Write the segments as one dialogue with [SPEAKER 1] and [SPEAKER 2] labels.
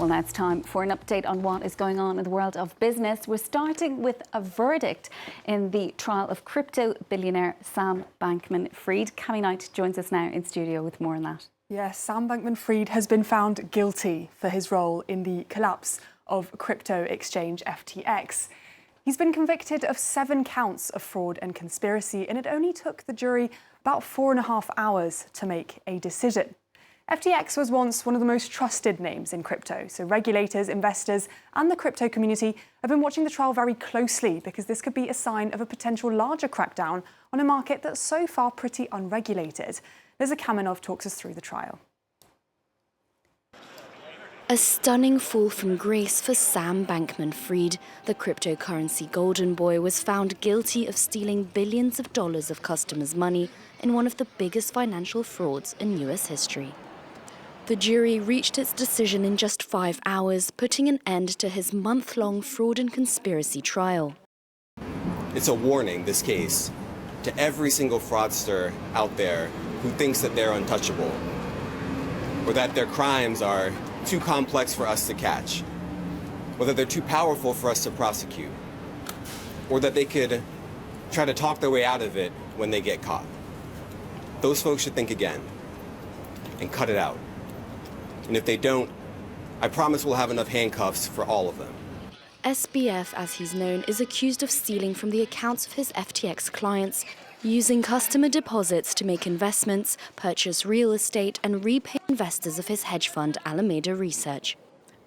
[SPEAKER 1] Well, now it's time for an update on what is going on in the world of business. We're starting with a verdict in the trial of crypto billionaire Sam Bankman-Fried. Cammy Knight joins us now in studio with more on that.
[SPEAKER 2] Yes, Sam Bankman-Fried has been found guilty for his role in the collapse of crypto exchange FTX. He's been convicted of 7 counts of fraud and conspiracy, and it only took the jury about 4.5 hours to make a decision. FTX was once one of the most trusted names in crypto, so regulators, investors and the crypto community have been watching the trial very closely because this could be a sign of a potential larger crackdown on a market that's so far pretty unregulated. Liza Kamenov talks us through the trial.
[SPEAKER 3] A stunning fall from grace for Sam Bankman-Fried. The cryptocurrency golden boy was found guilty of stealing billions of dollars of customers' money in one of the biggest financial frauds in US history. The jury reached its decision in just 5 hours, putting an end to his month-long fraud and conspiracy trial.
[SPEAKER 4] It's a warning, this case, to every single fraudster out there who thinks that they're untouchable, or that their crimes are too complex for us to catch, or that they're too powerful for us to prosecute, or that they could try to talk their way out of it when they get caught. Those folks should think again and cut it out. And if they don't, I promise we'll have enough handcuffs for all of them.
[SPEAKER 3] SBF, as he's known, is accused of stealing from the accounts of his FTX clients, using customer deposits to make investments, purchase real estate and repay investors of his hedge fund Alameda Research.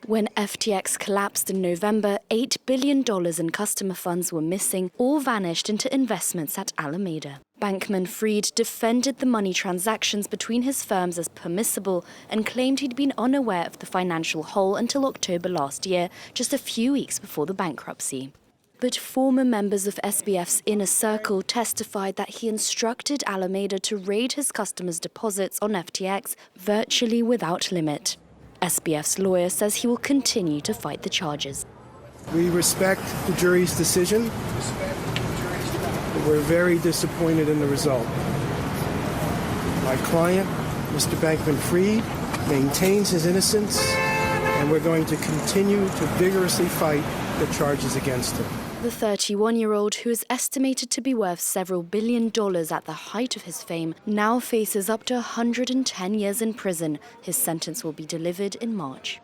[SPEAKER 3] When FTX collapsed in November, $8 billion in customer funds were missing, all vanished into investments at Alameda. Bankman-Fried defended the money transactions between his firms as permissible and claimed he'd been unaware of the financial hole until October last year, just a few weeks before the bankruptcy. But former members of SBF's inner circle testified that he instructed Alameda to raid his customers' deposits on FTX virtually without limit. SBF's lawyer says he will continue to fight the charges.
[SPEAKER 5] We respect the jury's decision. We're very disappointed in the result. My client, Mr. Bankman-Fried, maintains his innocence, and we're going to continue to vigorously fight the charges against him.
[SPEAKER 3] The 31-year-old, who is estimated to be worth several $1 billion at the height of his fame, now faces up to 110 years in prison. His sentence will be delivered in March.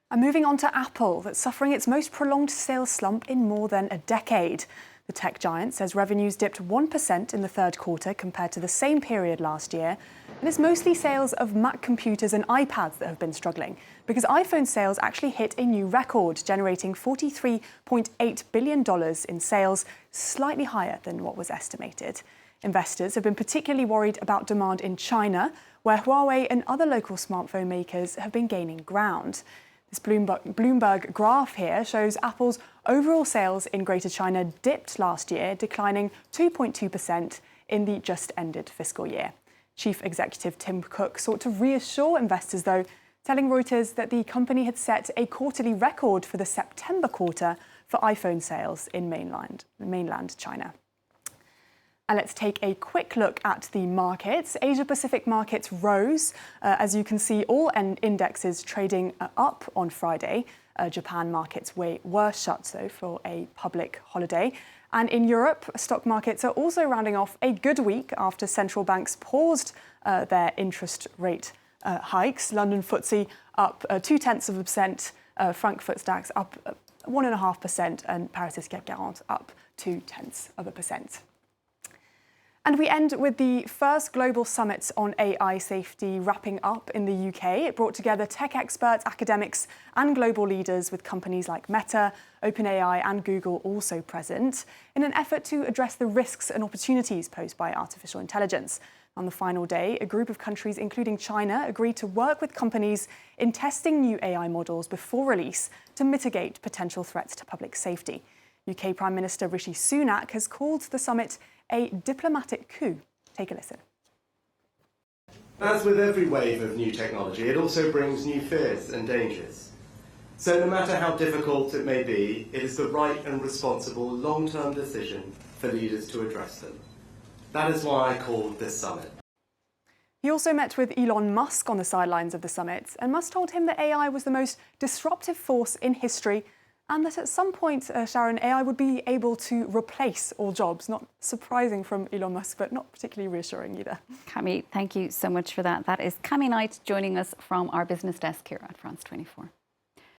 [SPEAKER 2] And moving on to Apple, that's suffering its most prolonged sales slump in more than a decade. The tech giant says revenues dipped 1% in the third quarter compared to the same period last year. And it's mostly sales of Mac computers and iPads that have been struggling, because iPhone sales actually hit a new record, generating $43.8 billion in sales, slightly higher than what was estimated. Investors have been particularly worried about demand in China, where Huawei and other local smartphone makers have been gaining ground. This Bloomberg graph here shows Apple's overall sales in Greater China dipped last year, declining 2.2% in the just-ended fiscal year. Chief Executive Tim Cook sought to reassure investors, though, telling Reuters that the company had set a quarterly record for the September quarter for iPhone sales in mainland China. And let's take a quick look at the markets. Asia-Pacific markets rose. As you can see, all indexes trading up on Friday. Japan markets were shut, though, for a public holiday. And in Europe, stock markets are also rounding off a good week after central banks paused their interest rate hikes. London FTSE up 0.2%, Frankfurt DAX up 1.5%, and Paris CAC 40 up 0.2%. And we end with the first global summit on AI safety wrapping up in the UK. It brought together tech experts, academics and global leaders, with companies like Meta, OpenAI and Google also present, in an effort to address the risks and opportunities posed by artificial intelligence. On the final day, a group of countries, including China, agreed to work with companies in testing new AI models before release to mitigate potential threats to public safety. UK Prime Minister Rishi Sunak has called the summit a diplomatic coup. Take a listen.
[SPEAKER 6] As with every wave of new technology, it also brings new fears and dangers. So no matter how difficult it may be, it is the right and responsible long-term decision for leaders to address them. That is why I called this summit.
[SPEAKER 2] He also met with Elon Musk on the sidelines of the summit, and Musk told him that AI was the most disruptive force in history and that at some point, Sharon, AI would be able to replace all jobs. Not surprising from Elon Musk, but not particularly reassuring either.
[SPEAKER 1] Cami, thank you so much for that. That is Cami Knight joining us from our business desk here at France 24.